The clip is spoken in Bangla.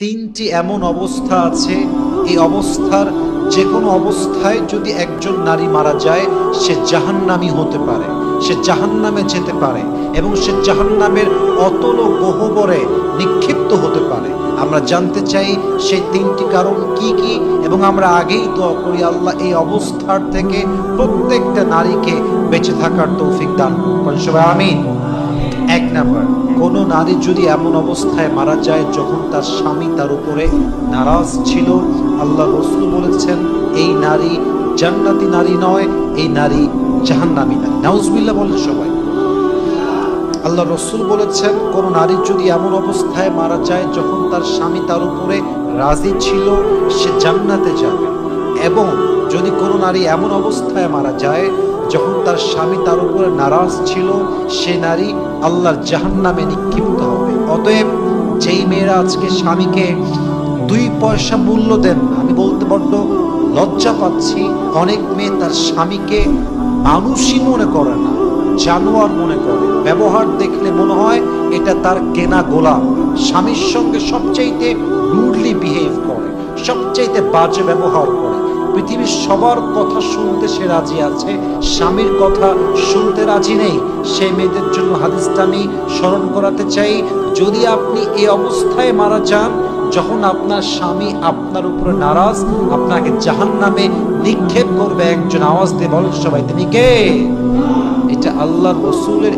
তিনটি এমন অবস্থা আছে, এই অবস্থার যে কোনো অবস্থায় যদি একজন নারী মারা যায় সে জাহান্নামী হতে পারে, সে জাহান্নামে যেতে পারে এবং সে জাহান্নামের অতল গহ্বরে নিক্ষিপ্ত হতে পারে। আমরা জানতে চাই সেই তিনটি কারণ কি কি, এবং আমরা আগেই দোয়া করি আল্লাহ এই অবস্থার থেকে প্রত্যেকটা নারীকে বেঁচে থাকার তৌফিক দান করুন সবাই আমিন। এক নাম্বার, কোনো নারী যদি এমন অবস্থায় মারা যায় যখন তার স্বামী তার উপরে নারাজ ছিল, আল্লাহ রাসূল বলেছেন এই নারী জান্নাতি নারী নয়, এই নারী জাহান্নামী নারী। নাউজুবিল্লাহ বলেন সবাই। আল্লাহ রাসূল বলেছেন কোন নারী যদি এমন অবস্থায় মারা যায় যখন তার স্বামী তার উপরে রাজি ছিল, সে জান্নাতে যাবে। এবং যদি কোনো নারী এমন অবস্থায় মারা যায় যখন তার স্বামী তার উপরে নারাজ ছিল, সে নারী আল্লাহর জাহান্নামে নিক্ষিপ্ত হবে। অতএব যেই মেয়েরা আজকে স্বামীকে 2 পয়সা মূল্য দেন না, আমি বলতে বড্ড লজ্জা পাচ্ছি, অনেক মেয়ে তার স্বামীকে মানুষই মনে করে না, জানোয়ার মনে করে। ব্যবহার দেখলে মনে হয় এটা তার কেনা গোলাম। স্বামীর সঙ্গে সবচাইতে রুডলি বিহেভ করে, সবচাইতে বাজে ব্যবহার করে। পৃথিবীর সবার কথা শুনতে সে রাজি আছে, স্বামীর কথা শুনতে রাজি নেই। সেই মেয়েদের জন্য হাদিসটা আমি স্মরণ করাতে চাই। যদি আপনি এই অবস্থায় মারা যান যখন আপনার স্বামী আপনার উপরে নারাজ, আপনাকে জাহান্নামে নিক্ষেপ করবে, একজন আওয়াজ দিয়ে বলেন সবাই তিনি কে? এটা আল্লাহর রাসূলের